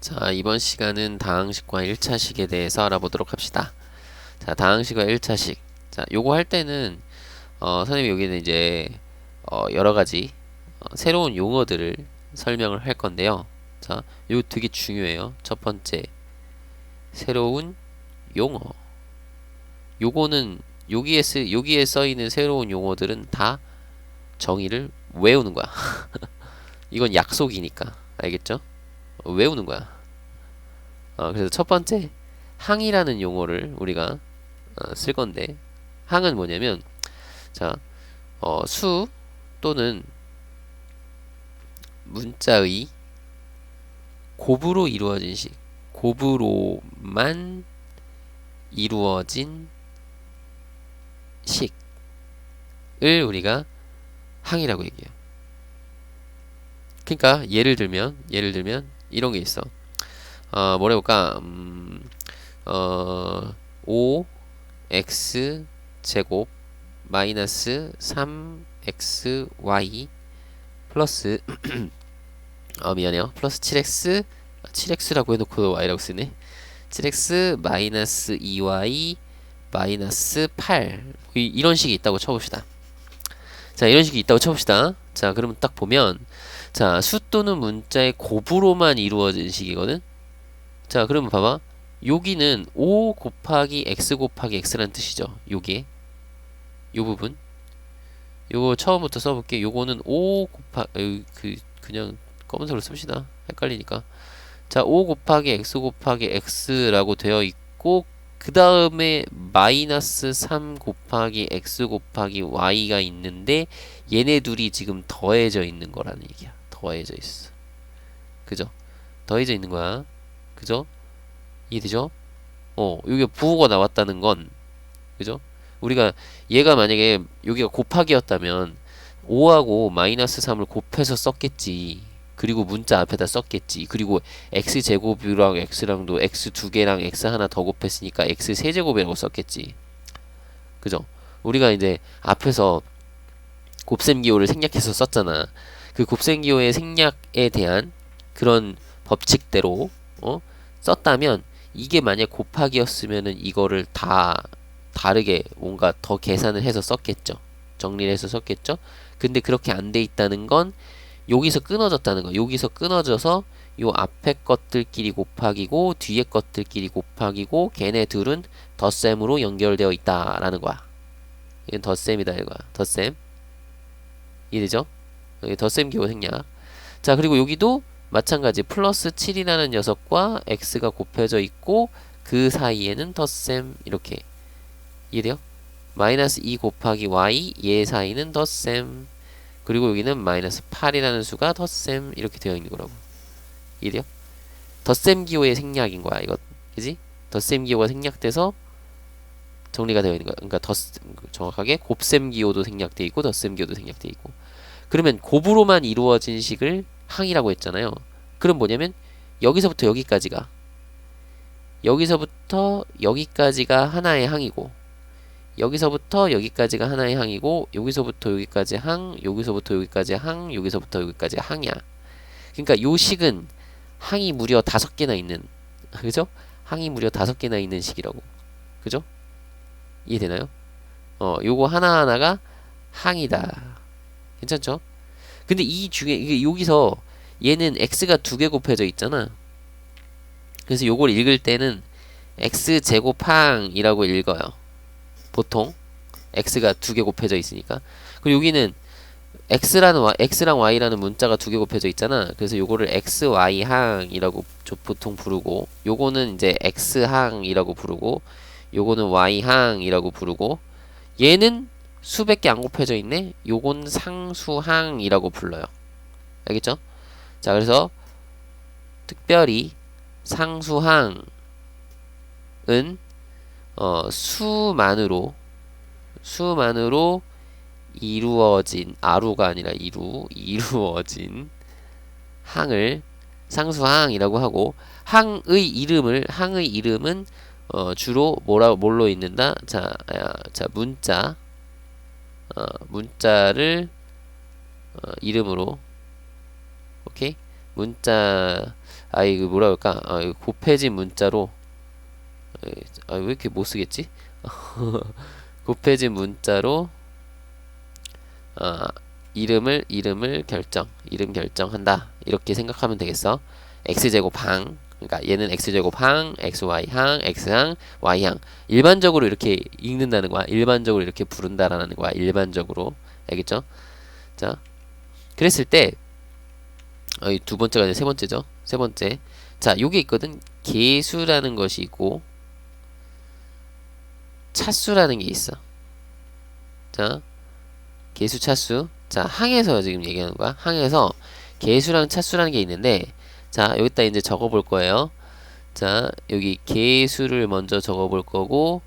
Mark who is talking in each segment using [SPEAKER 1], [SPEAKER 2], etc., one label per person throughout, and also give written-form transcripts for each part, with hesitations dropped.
[SPEAKER 1] 자, 이번 시간은 다항식과 1차식에 대해서 알아보도록 합시다. 자, 다항식과 1차식. 자, 요거 할 때는 선생님이 여기는 이제 여러 가지 새로운 용어들을 설명을 할 건데요. 자, 요거 되게 중요해요. 첫 번째, 새로운 용어. 요거는 여기에 써 있는 새로운 용어들은 다 정의를 외우는 거야. 이건 약속이니까. 알겠죠? 외우는 거야. 그래서 첫 번째, 항이라는 용어를 우리가 쓸 건데, 항은 뭐냐면, 자, 수 또는 문자의 곱으로 이루어진 식, 곱으로만 이루어진 식을 우리가 항이라고 얘기해요. 그러니까 예를 들면 이런 게 있어. 뭐라 해볼까? 5x 제곱 마이너스 3xy 플러스 미안해요. 플러스 7x라고 해놓고 y라고 쓰네. 7x 마이너스 2y 마이너스 8 이런 식이 있다고 쳐봅시다. 자, 이런 식이 있다고 쳐봅시다. 자, 그러면 딱 보면 자, 수 또는 문자의 곱으로만 이루어진 식이거든. 자, 그러면 봐봐. 여기는 5 곱하기 x 곱하기 x라는 뜻이죠. 요게 요 부분 요거 처음부터 써볼게. 요거는 5 곱하기 그냥 검은색으로 씁시다. 헷갈리니까. 자, 5 곱하기 x 곱하기 x라고 되어 있고 그 다음에 마이너스 3 곱하기 x 곱하기 y가 있는데 얘네 둘이 지금 더해져 있는 거라는 얘기야. 더해져 있어. 그죠? 더해져 있는 거야. 그죠? 이해되죠? 여기 부호가 나왔다는 건 그죠? 우리가 얘가 만약에 여기가 곱하기였다면 5하고 마이너스 3을 곱해서 썼겠지. 그리고 문자 앞에다 썼겠지. 그리고 x제곱이랑 x랑도 x 두 개랑 x 하나 더 곱했으니까 x 세제곱이라고 썼겠지. 그죠? 우리가 이제 앞에서 곱셈기호를 생략해서 썼잖아. 그 곱셈기호의 생략에 대한 그런 법칙대로 썼다면 이게 만약 곱하기였으면은 이거를 다 다르게 뭔가 더 계산을 해서 썼겠죠. 정리를 해서 썼겠죠. 근데 그렇게 안 돼 있다는 건 여기서 끊어졌다는 거. 여기서 끊어져서 요 앞에 것들끼리 곱하기고 뒤에 것들끼리 곱하기고 걔네 둘은 덧셈으로 연결되어 있다라는 거야. 이건 덧셈이다 이거야. 덧셈. 이해되죠? 여기 덧셈 기호 생략. 자, 그리고 여기도 마찬가지 플러스 7이라는 녀석과 x가 곱해져 있고 그 사이에는 덧셈 이렇게. 이해돼요? 마이너스 2 곱하기 y 얘 사이는 덧셈. 그리고 여기는 마이너스 8이라는 수가 덧셈 이렇게 되어 있는 거라고. 이해돼요? 덧셈 기호의 생략인 거야 이거. 그지? 덧셈 기호가 생략돼서 정리가 되어 있는 거야. 그러니까 정확하게 곱셈 기호도 생략돼 있고 덧셈 기호도 생략돼 있고. 그러면 곱으로만 이루어진 식을 항이라고 했잖아요. 그럼 뭐냐면 여기서부터 여기까지가 하나의 항이고 여기서부터 여기까지가 하나의 항이고 여기서부터 여기까지 항, 여기서부터 여기까지 항, 여기서부터 여기까지가 항이야. 그러니까 요 식은 항이 무려 5개나 있는 그죠? 항이 무려 5개나 있는 식이라고. 그죠? 이해되나요? 요거 하나하나가 항이다. 괜찮죠? 근데 이 중에 이게 여기서 얘는 x가 2개 곱해져 있잖아. 그래서 요걸 읽을 때는 x제곱항이라고 읽어요. 보통 x가 2개 곱해져 있으니까. 그리고 여기는 x랑 y라는 문자가 2개 곱해져 있잖아. 그래서 요거를 xy항이라고 보통 부르고 요거는 이제 x항이라고 부르고 요거는 y항이라고 부르고 얘는 수백 개 안 곱해져 있네. 요건 상수항이라고 불러요. 알겠죠? 자, 그래서 특별히 상수항은 수만으로 이루어진 아루가 아니라 이루어진 항을 상수항이라고 하고 항의 이름은 주로 뭘로 읽는다? 자, 문자를 이름으로 오케이? 문자 이거 뭐라 그럴까? 이거 곱해진 문자로, 왜 이렇게 못 쓰겠지? 곱해진 문자로, 아, 이름 결정한다. 이렇게 생각하면 되겠어. x제곱 항, 그러니까 얘는 x제곱 항, xy 항, x항, y항. 일반적으로 이렇게 읽는다는 거야. 일반적으로 이렇게 부른다라는 거야. 일반적으로. 알겠죠? 자, 그랬을 때, 이 두 번째가 이제 세 번째죠. 세 번째. 자, 요게 있거든. 계수라는 것이 있고, 차수라는 게 있어. 자, 계수, 차수. 자, 항에서 지금 얘기하는 거야. 항에서 계수랑 차수라는 게 있는데, 자, 여기다 이제 적어 볼 거예요. 자, 여기 계수를 먼저 적어 볼 거고,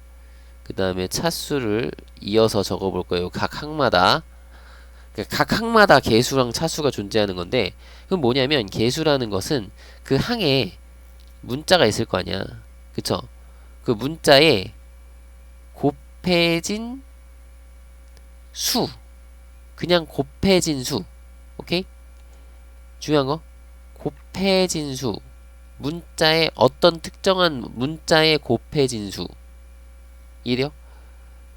[SPEAKER 1] 그 다음에 차수를 이어서 적어 볼 거예요. 각 항마다. 그러니까 각 항마다 계수랑 차수가 존재하는 건데, 그럼 뭐냐면, 계수라는 것은 그 항에 문자가 있을 거 아니야. 그쵸? 그 문자에 곱해진 수. 그냥 곱해진 수. 오케이? 중요한 거. 곱해진 수. 문자의 어떤 특정한 문자의 곱해진 수. 이래요?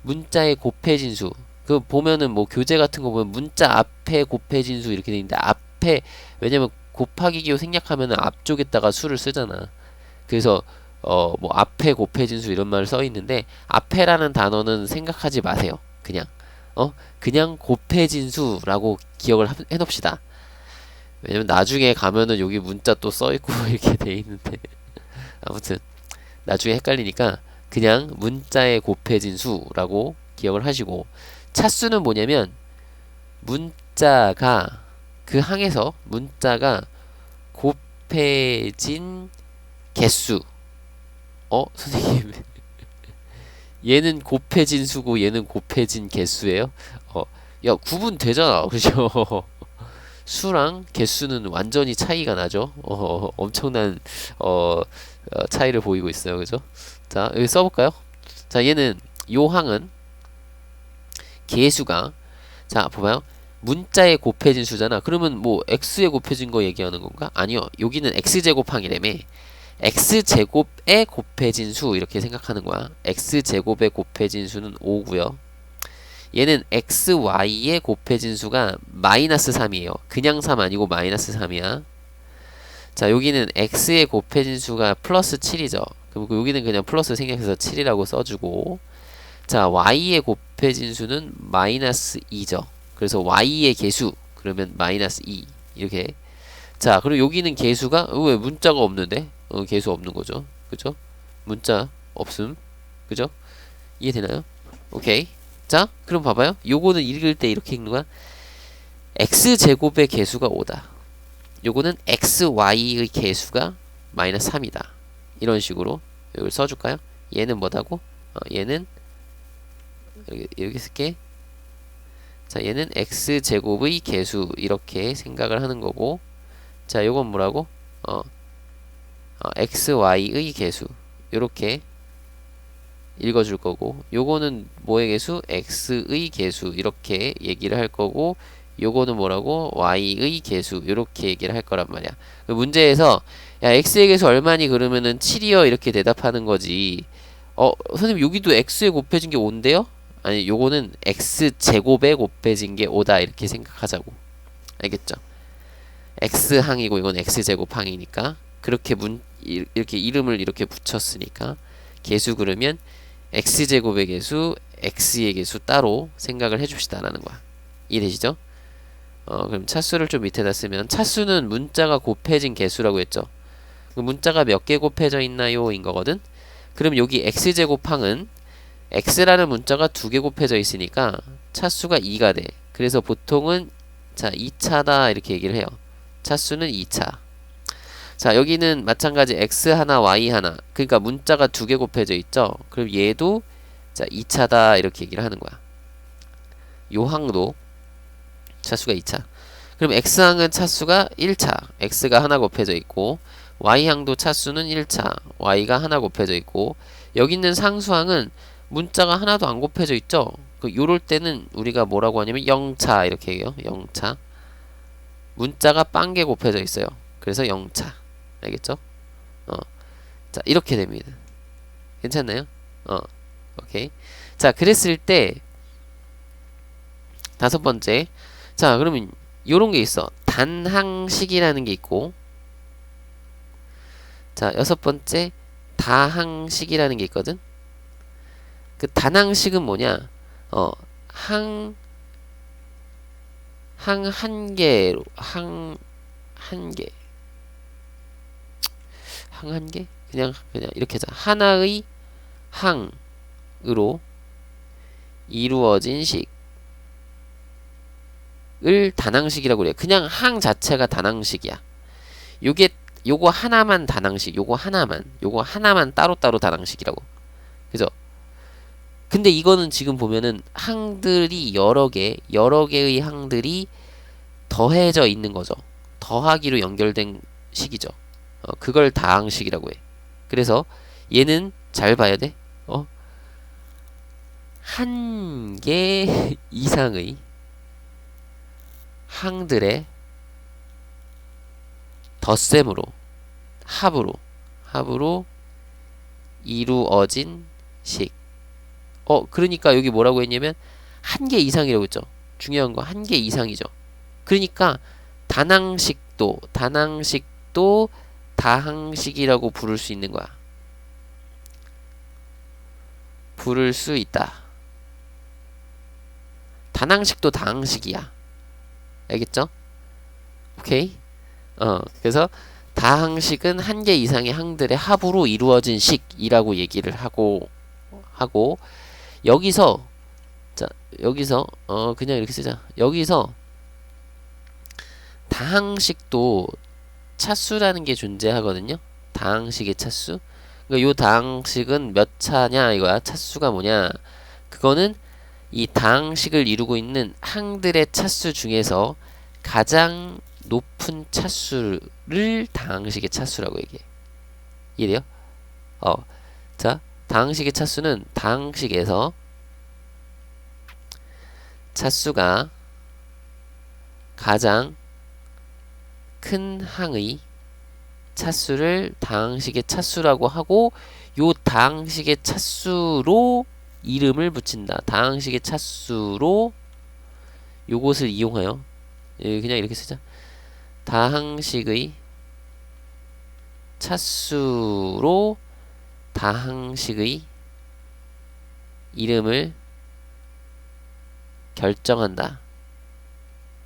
[SPEAKER 1] 문자의 곱해진 수. 그 보면은 뭐 교재 같은 거 보면 문자 앞에 곱해진 수 이렇게 돼 있는데 앞에 왜냐면 곱하기 기호 생략하면은 앞쪽에다가 수를 쓰잖아. 그래서 뭐 앞에 곱해진 수 이런 말 써 있는데 앞에라는 단어는 생각하지 마세요. 그냥 곱해진 수라고 기억을 해놓읍시다. 왜냐면 나중에 가면은 여기 문자 또 써있고 이렇게 돼 있는데 아무튼 나중에 헷갈리니까 그냥 문자에 곱해진 수라고 기억을 하시고 차수는 뭐냐면 문자가 그 항에서 문자가 곱해진 개수. 선생님 얘는 곱해진 수고 얘는 곱해진 개수예요? 야 구분 되잖아. 그죠? 수랑 개수는 완전히 차이가 나죠. 엄청난 차이를 보이고 있어요. 그죠? 자, 여기 써볼까요? 자, 얘는 요 항은 개수가 자, 봐봐요. 문자에 곱해진 수잖아. 그러면 뭐 x에 곱해진 거 얘기하는 건가? 아니요. 여기는 x제곱항이라며. x제곱에 곱해진 수 이렇게 생각하는 거야. x제곱에 곱해진 수는 5고요. 얘는 xy에 곱해진 수가 마이너스 3이에요. 그냥 3 아니고 마이너스 3이야. 자, 여기는 x에 곱해진 수가 플러스 7이죠. 그럼 여기는 그냥 플러스 생략해서 7이라고 써주고, 자, y에 곱해진 수는 마이너스 2죠. 그래서 y의 개수 그러면 마이너스 2 이렇게. 자, 그리고 여기는 개수가 왜 문자가 없는데? 개수 없는 거죠. 그죠? 문자 없음. 그죠? 이해되나요? 오케이. 자, 그럼 봐봐요. 요거는 읽을 때 이렇게 읽는 거야. x제곱의 개수가 5다. 요거는 xy의 개수가 마이너스 3이다. 이런 식으로 이걸 써줄까요? 얘는 뭐다고? 얘는 여기 쓸게. 자, 얘는 x제곱의 개수 이렇게 생각을 하는 거고, 자, 요건 뭐라고? xy의 개수 요렇게 읽어줄 거고, 요거는 뭐의 개수? x의 개수 이렇게 얘기를 할 거고, 요거는 뭐라고? y의 개수 요렇게 얘기를 할 거란 말이야. 문제에서 야 x의 개수 얼마니? 그러면은 7이요 이렇게 대답하는 거지. 선생님 여기도 x에 곱해진 게 5인데요? 아니, 요거는 x제곱에 곱해진 게 5다 이렇게 생각하자고. 알겠죠? x항이고 이건 x제곱항이니까 그렇게 이렇게 이름을 이렇게 붙였으니까 개수 그러면 x제곱의 개수, x의 개수 따로 생각을 해줍시다라는 거야. 이해되시죠? 그럼 차수를 좀 밑에다 쓰면 차수는 문자가 곱해진 개수라고 했죠. 문자가 몇 개 곱해져 있나요? 인 거거든. 그럼 여기 x제곱항은 x라는 문자가 2개 곱해져 있으니까 차수가 2가 돼. 그래서 보통은 자 2차다 이렇게 얘기를 해요. 차수는 2차. 자, 여기는 마찬가지 x 하나 y 하나. 그러니까 문자가 2개 곱해져 있죠. 그럼 얘도 자 2차다 이렇게 얘기를 하는 거야. 요 항도 차수가 2차. 그럼 x항은 차수가 1차. x가 하나 곱해져 있고, y항도 차수는 1차. y가 하나 곱해져 있고, 여기 있는 상수항은 문자가 하나도 안 곱해져 있죠. 요럴 때는 우리가 뭐라고 하냐면 0차 이렇게 해요. 0차. 문자가 빵개 곱해져 있어요. 그래서 0차. 알겠죠? 어. 자, 이렇게 됩니다. 괜찮나요? 오케이. 자, 그랬을 때 다섯 번째. 자, 그러면 요런 게 있어. 단항식이라는 게 있고, 자, 여섯 번째 다항식이라는 게 있거든. 그 단항식은 뭐냐? 어, 항 한 개로 한 개. 항 한 개? 그냥 이렇게 하자. 하나의 항으로 이루어진 식을 단항식이라고 그래. 그냥 항 자체가 단항식이야. 요게 요거 하나만 단항식, 요거 하나만 따로따로 단항식이라고. 그죠? 근데 이거는 지금 보면은 항들이 여러 개의 항들이 더해져 있는 거죠. 더하기로 연결된 식이죠. 그걸 다항식이라고 해. 그래서 얘는 잘 봐야 돼. 한 개 이상의 항들의 덧셈으로 합으로 이루어진 식. 그러니까 여기 뭐라고 했냐면 한 개 이상이라고 했죠. 중요한 거 한 개 이상이죠. 그러니까 단항식도 다항식이라고 부를 수 있는 거야. 부를 수 있다. 단항식도 다항식이야. 알겠죠? 오케이? 그래서 다항식은 한 개 이상의 항들의 합으로 이루어진 식이라고 얘기를 하고 여기서 그냥 이렇게 쓰자. 여기서 다항식도 차수라는 게 존재하거든요. 다항식의 차수. 그러니까 요 다항식은 몇 차냐 이거야. 차수가 뭐냐? 그거는 이 다항식을 이루고 있는 항들의 차수 중에서 가장 높은 차수를 다항식의 차수라고 얘기해. 이해돼요? 자, 다항식의 차수는 다항식에서 차수가 가장 큰 항의 차수를 다항식의 차수라고 하고, 요 다항식의 차수로 이름을 붙인다. 다항식의 차수로 요것을 이용하여 그냥 이렇게 쓰자. 다항식의 차수로 다항식의 이름을 결정한다.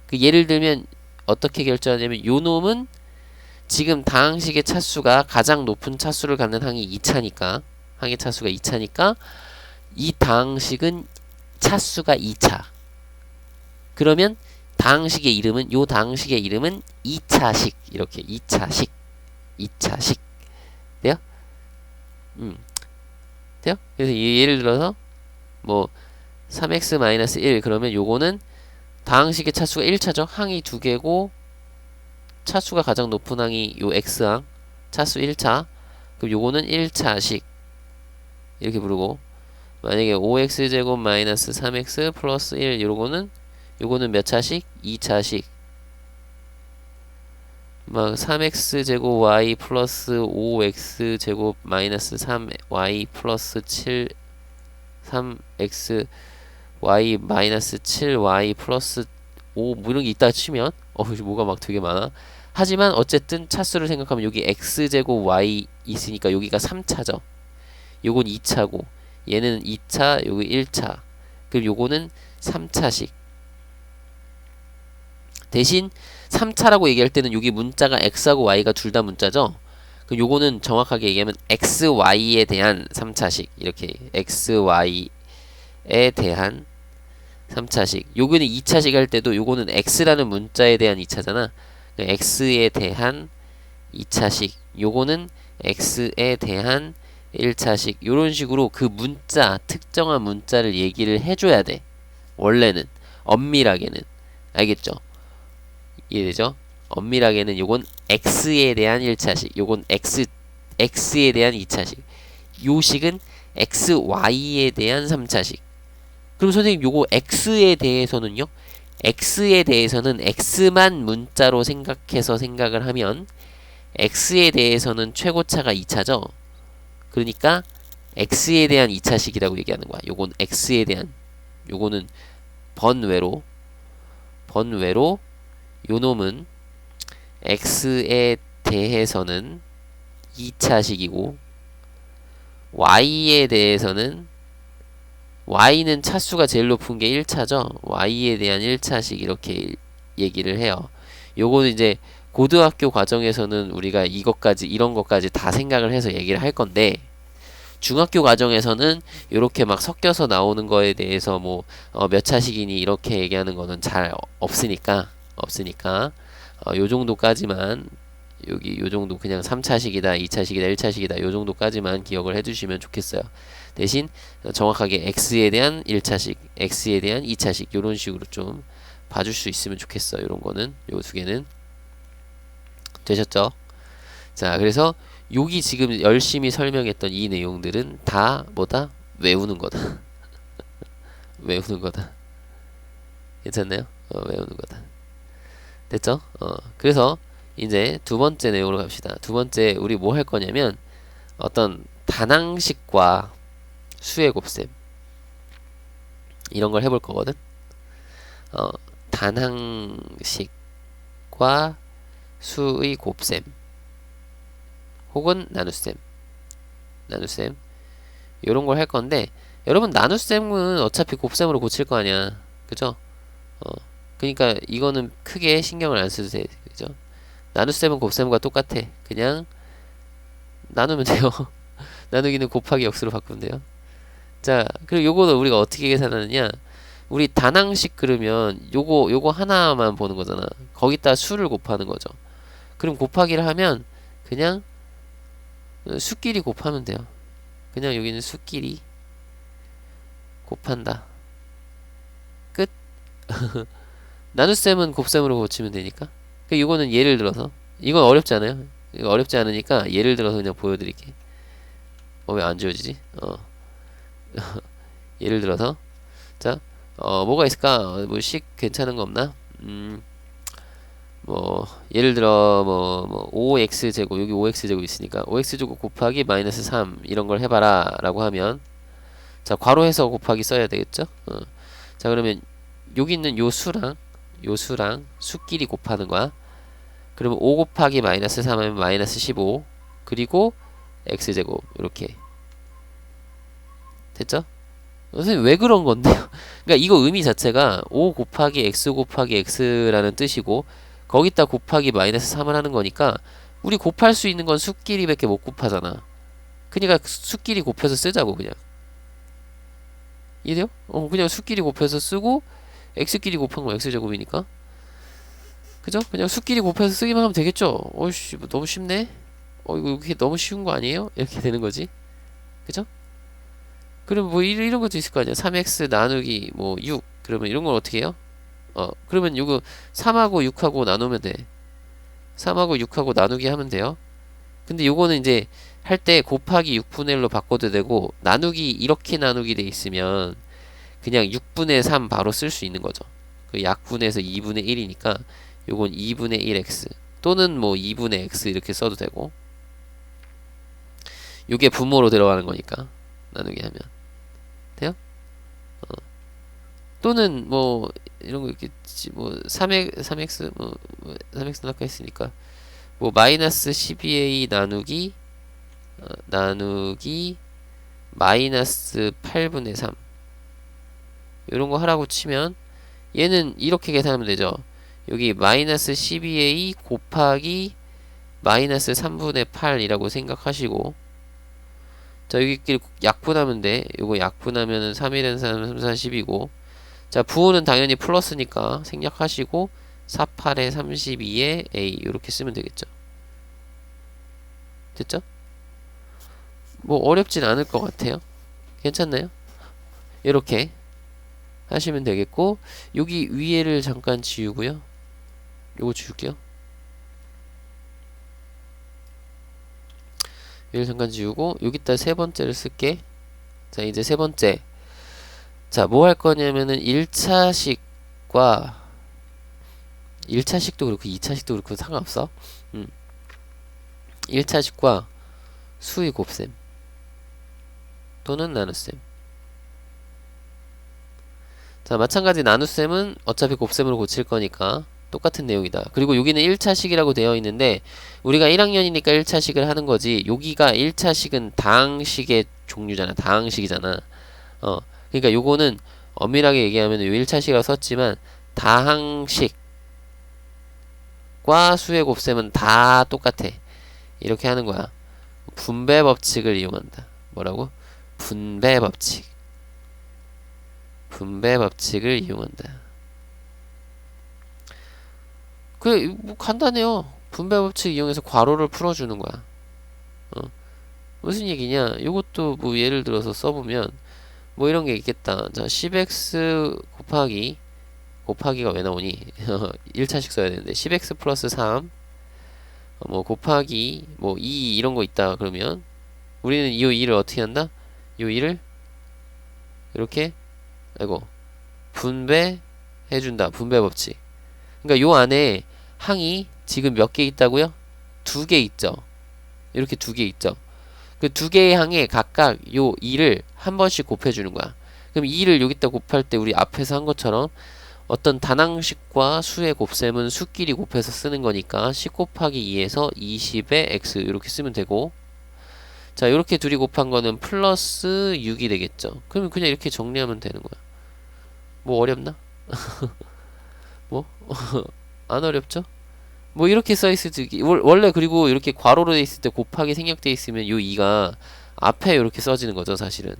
[SPEAKER 1] 그 예를 들면 어떻게 결정하냐면 요 놈은 지금 다항식의 차수가 가장 높은 차수를 갖는 항이 2차니까 항의 차수가 2차니까 이 다항식은 차수가 2차. 그러면 다항식의 이름은 요 다항식의 이름은 2차식. 이렇게 2차식. 돼요? 돼요? 그래서 예를 들어서 뭐 3x-1 그러면 요거는 다항식의 차수가 1차죠. 항이 2개고 차수가 가장 높은 항이 요 x항 차수 1차. 그럼 요거는 1차식 이렇게 부르고, 만약에 5x제곱 마이너스 3x 플러스 1 요거는 몇 차식? 2차식. 막 3x제곱 y 플러스 5x제곱 마이너스 3y 플러스 7 3x y 마이너스 7y 플러스 5 뭐 이런 게 있다 치면 뭐가 막 되게 많아. 하지만 어쨌든 차수를 생각하면 여기 x제곱 y 있으니까 여기가 3차죠. 요건 2차고 얘는 2차, 여기 1차. 그럼 요거는 3차식. 대신 3차라고 얘기할 때는 여기 문자가 x하고 y가 둘 다 문자죠. 그럼 요거는 정확하게 얘기하면 xy에 대한 3차식. 이렇게 xy에 대한 3차식. 요거는 2차식 할 때도 요거는 x라는 문자에 대한 2차잖아. x에 대한 2차식. 요거는 x에 대한 1차식. 요런 식으로 그 문자, 특정한 문자를 얘기를 해줘야 돼. 원래는. 엄밀하게는. 알겠죠? 이해되죠? 엄밀하게는 요건 x에 대한 1차식. 요건 x에 대한 2차식. 요 식은 xy에 대한 3차식. 그럼 선생님 요거 x에 대해서는요? x에 대해서는 x만 문자로 생각해서 생각을 하면 x에 대해서는 최고차가 2차죠. 그러니까 x에 대한 2차식이라고 얘기하는 거야. 요건 x에 대한, 요거는 번외로 요 놈은 x에 대해서는 2차식이고 y에 대해서는 y는 차수가 제일 높은 게 1차죠. y에 대한 1차식 이렇게 얘기를 해요. 요거는 이제 고등학교 과정에서는 우리가 이것까지 이런 것까지 다 생각을 해서 얘기를 할 건데 중학교 과정에서는 이렇게 막 섞여서 나오는 거에 대해서 뭐 몇 차식이니 이렇게 얘기하는 거는 잘 없으니까 요 정도까지만 여기 요 정도 그냥 3차식이다, 2차식이다, 1차식이다 요 정도까지만 기억을 해주시면 좋겠어요. 대신 정확하게 x에 대한 1차식, x에 대한 2차식 요런 식으로 좀 봐줄 수 있으면 좋겠어. 요런 거는 요 두 개는 되셨죠? 자, 그래서 여기 지금 열심히 설명했던 이 내용들은 다 뭐다? 외우는 거다. 외우는 거다. 괜찮나요? 외우는 거다. 됐죠? 그래서 이제 두 번째 내용으로 갑시다. 두 번째 우리 뭐 할 거냐면 어떤 단항식과 수의 곱셈 이런 걸 해볼 거거든. 단항식과 수의 곱셈 혹은 나눗셈 요런 걸 할 건데 여러분 나눗셈은 어차피 곱셈으로 고칠 거 아니야. 그죠? 그러니까 이거는 크게 신경을 안 써도 돼. 그죠? 나눗셈은 곱셈과 똑같아. 그냥 나누면 돼요. 나누기는 곱하기 역수로 바꾸면 돼요. 자, 그리고 요거는 우리가 어떻게 계산하느냐? 우리 단항식 그러면 요거 하나만 보는 거잖아. 거기다 수를 곱하는 거죠. 그럼 곱하기를 하면 그냥 수끼리 곱하면 돼요. 그냥 여기는 수끼리 곱한다. 끝. 나눗셈은 곱셈으로 고치면 되니까. 이거는 예를 들어서 이건 어렵지 않아요. 이거 어렵지 않으니까 예를 들어서 그냥 보여드릴게. 왜 안 지워지지? 예를 들어서 자, 뭐가 있을까? 뭐 식 괜찮은 거 없나? 뭐 예를 들어 뭐 5x 제곱 여기 5x 제곱 있으니까 5x 제곱 곱하기 마이너스 3 이런 걸 해봐라 라고 하면 자 괄호해서 곱하기 써야 되겠죠? 자 그러면 여기 있는 요 수랑 수끼리 곱하는 거야. 그러면 5 곱하기 마이너스 3 하면 마이너스 15 그리고 x제곱 이렇게 됐죠? 선생님 왜 그런 건데요? 그러니까 이거 의미 자체가 5 곱하기 x 곱하기 x라는 뜻이고 거기다 곱하기 마이너스 3을 하는 거니까 우리 곱할 수 있는 건 수끼리 밖에 못 곱하잖아. 그러니까 수끼리 곱해서 쓰자고 그냥. 이해돼요? 그냥 수끼리 곱해서 쓰고 x끼리 곱한 거 x제곱이니까 그죠? 그냥 수끼리 곱해서 쓰기만 하면 되겠죠? 어이씨 뭐 너무 쉽네? 이거 이렇게 너무 쉬운 거 아니에요? 이렇게 되는 거지 그죠? 그럼 뭐 이런 것도 있을 거 아니야. 3x 나누기 뭐 6 그러면 이런 걸 어떻게 해요? 그러면 이거 3하고 6하고 나누면 돼. 3하고 6하고 나누기 하면 돼요. 근데 요거는 이제 할 때 곱하기 6분의 1로 바꿔도 되고 나누기 이렇게 나누기 돼 있으면 그냥 6분의 3 바로 쓸 수 있는 거죠. 그 약분해서 2분의 1이니까 요건 2분의 1x 또는 뭐 2분의 x 이렇게 써도 되고 요게 분모로 들어가는 거니까 나누기 하면 돼요? 또는 뭐 이런 거 있겠지. 뭐 3x 뭐 3x는 아까 했으니까 뭐 마이너스 12a 나누기 나누기 마이너스 8분의 3 이런 거 하라고 치면 얘는 이렇게 계산하면 되죠. 여기 마이너스 12a 곱하기 마이너스 3분의 8이라고 생각하시고 자 여기끼리 약분하면 돼. 요거 약분하면은 3일은 3, 3, 4, 10이고 자 부호는 당연히 플러스니까 생략하시고 4, 8에 32에 a 이렇게 쓰면 되겠죠. 됐죠? 뭐 어렵진 않을 것 같아요. 괜찮나요? 이렇게 하시면 되겠고 여기 위에를 잠깐 지우고요. 요거 지울게요. 위를 잠깐 지우고 여기다 세 번째를 쓸게. 자 이제 세 번째 자 뭐 할 거냐면은 1차식과 1차식도 그렇고 2차식도 그렇고 상관없어. 1차식과 수의 곱셈 또는 나눗셈. 자, 마찬가지 나눗셈은 어차피 곱셈으로 고칠 거니까 똑같은 내용이다. 그리고 여기는 1차식이라고 되어 있는데 우리가 1학년이니까 1차식을 하는 거지, 여기가 1차식은 다항식의 종류잖아. 다항식이잖아. 그러니까 요거는 엄밀하게 얘기하면 요 1차식이라고 썼지만 다항식과 수의 곱셈은 다 똑같아. 이렇게 하는 거야. 분배 법칙을 이용한다. 뭐라고? 분배 법칙. 분배 법칙을 이용한다. 그래, 뭐 간단해요. 분배 법칙 이용해서 괄호를 풀어주는 거야. 무슨 얘기냐? 이것도 뭐 예를 들어서 써보면 뭐 이런 게 있겠다. 자, 10x 곱하기가 왜 나오니? 1차식 써야 되는데 10x 플러스 3 뭐 곱하기 뭐 2 이런 거 있다. 그러면 우리는 이 2를 어떻게 한다? 이 2를 이렇게 분배해준다. 분배 법칙. 그러니까 요 안에 항이 지금 몇 개 있다고요? 2개 있죠. 이렇게 2개 있죠. 그 2개의 항에 각각 요 2를 한 번씩 곱해주는 거야. 그럼 2를 여기다 곱할 때 우리 앞에서 한 것처럼 어떤 단항식과 수의 곱셈은 수끼리 곱해서 쓰는 거니까 10 곱하기 2에서 20의 x 이렇게 쓰면 되고, 자, 이렇게 둘이 곱한 거는 플러스 6이 되겠죠. 그러면 그냥 이렇게 정리하면 되는 거야. 뭐 어렵나? 뭐? 안 어렵죠? 뭐 이렇게 써있을 때 원래 그리고 이렇게 괄호로 돼 있을 때 곱하기 생략돼 있으면 요 2가 앞에 이렇게 써지는 거죠, 사실은.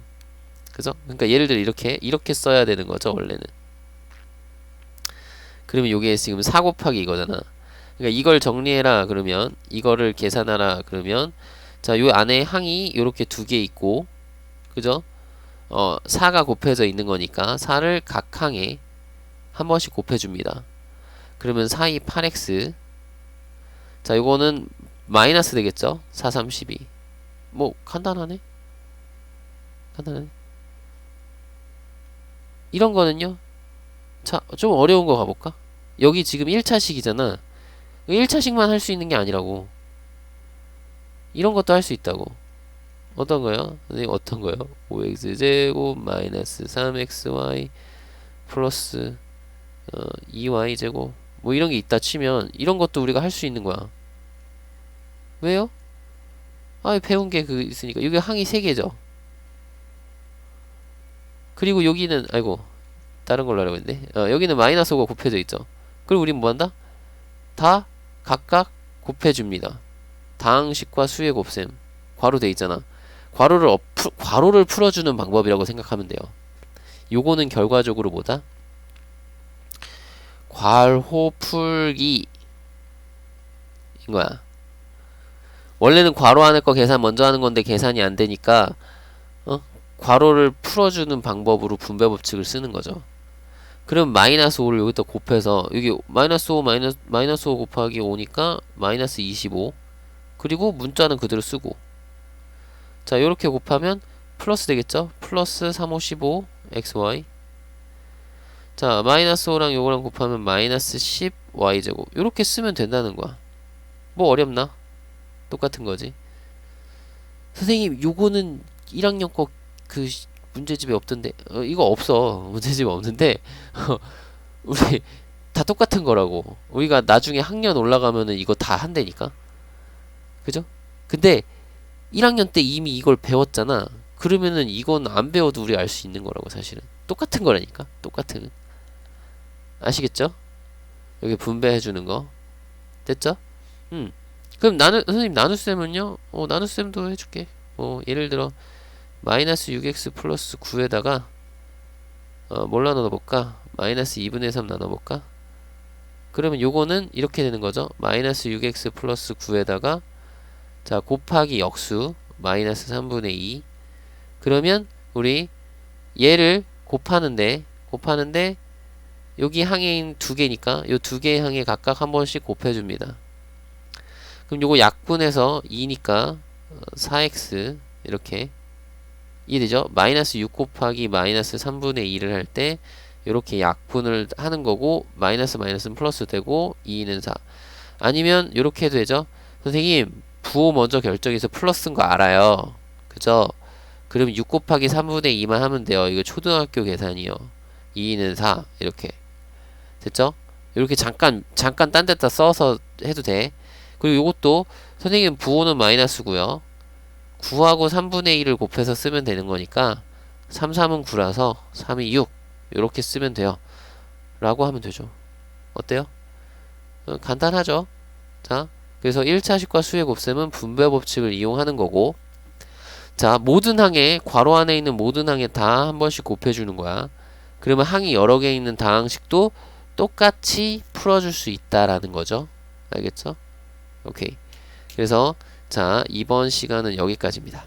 [SPEAKER 1] 그죠? 그러니까 예를 들어 이렇게 써야 되는 거죠, 원래는. 그러면 요게 지금 4 곱하기 이거잖아. 그러니까 이걸 정리해라 그러면, 이거를 계산하라 그러면, 자, 요 안에 항이 요렇게 2개 있고, 그죠? 4가 곱해져 있는 거니까 4를 각 항에 한 번씩 곱해줍니다. 그러면 4, 2, 8x. 자, 요거는 마이너스 되겠죠? 4, 3, 12. 뭐 간단하네? 간단하네. 이런 거는요? 자, 좀 어려운 거 가볼까? 여기 지금 1차식이잖아. 1차식만 할 수 있는 게 아니라고. 이런 것도 할 수 있다고. 어떤 거요? 선생님 어떤 거요? 5x제곱 마이너스 3xy 플러스 2y제곱 뭐 이런 게 있다 치면 이런 것도 우리가 할 수 있는 거야. 왜요? 배운 게 그 있으니까. 여기 항이 3개죠. 그리고 여기는 다른 걸로 하려고 했는데 여기는 마이너스 5가 곱해져 있죠. 그리고 우린 뭐 한다? 다 각각 곱해줍니다. 다항식과 수의 곱셈 괄호 돼 있잖아. 괄호를 풀어주는 방법이라고 생각하면 돼요. 요거는 결과적으로 뭐다? 괄호 풀기 인 거야. 원래는 괄호 안에 거 계산 먼저 하는 건데 계산이 안 되니까 괄호를 풀어주는 방법으로 분배 법칙을 쓰는 거죠. 그럼 마이너스 5를 여기다 곱해서 여기 마이너스 5 마이너스 5 곱하기 5니까 마이너스 25. 그리고 문자는 그대로 쓰고, 자, 요렇게 곱하면 플러스 되겠죠? 플러스 3, 5, 15 xy. 자, 마이너스 5랑 요거랑 곱하면 마이너스 10 y제곱. 요렇게 쓰면 된다는 거야. 뭐 어렵나? 똑같은 거지. 선생님 요거는 1학년 거 그 문제집에 없던데. 이거 없어. 문제집에 없는데 우리 다 똑같은 거라고. 우리가 나중에 학년 올라가면은 이거 다 한다니까. 그죠? 근데 1학년 때 이미 이걸 배웠잖아. 그러면은 이건 안 배워도 우리 알 수 있는 거라고. 사실은 똑같은 거라니까. 똑같은. 아시겠죠? 여기 분배해주는 거 됐죠? 그럼 선생님 나눗셈은요? 나눗셈도 해줄게. 예를 들어 마이너스 6x 플러스 9에다가 뭘 나눠볼까? 마이너스 2분의 3 나눠볼까? 그러면 요거는 이렇게 되는 거죠. 마이너스 6x 플러스 9에다가 자, 곱하기 역수 마이너스 3분의 2. 그러면 우리 얘를 곱하는데 여기 항해인 2개니까 요 2개의 항에 각각 한 번씩 곱해줍니다. 그럼 요거 약분해서 2니까 4x 이렇게 이해되죠? 마이너스 6 곱하기 마이너스 3분의 2를 할 때 요렇게 약분을 하는 거고, 마이너스 마이너스는 플러스 되고 2는 4. 아니면 요렇게 해도 되죠? 선생님 부호 먼저 결정해서 플러스인 거 알아요. 그죠? 그럼 6 곱하기 3분의 2만 하면 돼요. 이거 초등학교 계산이요. 2는 4 이렇게 됐죠? 이렇게 잠깐 딴 데다 써서 해도 돼. 그리고 이것도 선생님 부호는 마이너스고요. 9하고 3분의 1을 곱해서 쓰면 되는 거니까 3, 3은 9라서 3이 6 이렇게 쓰면 돼요. 라고 하면 되죠. 어때요? 간단하죠? 자, 그래서 1차식과 수의 곱셈은 분배 법칙을 이용하는 거고, 자, 모든 항에, 괄호 안에 있는 모든 항에 다 한 번씩 곱해주는 거야. 그러면 항이 여러 개 있는 다항식도 똑같이 풀어줄 수 있다라는 거죠. 알겠죠? 오케이. 그래서 자, 이번 시간은 여기까지입니다.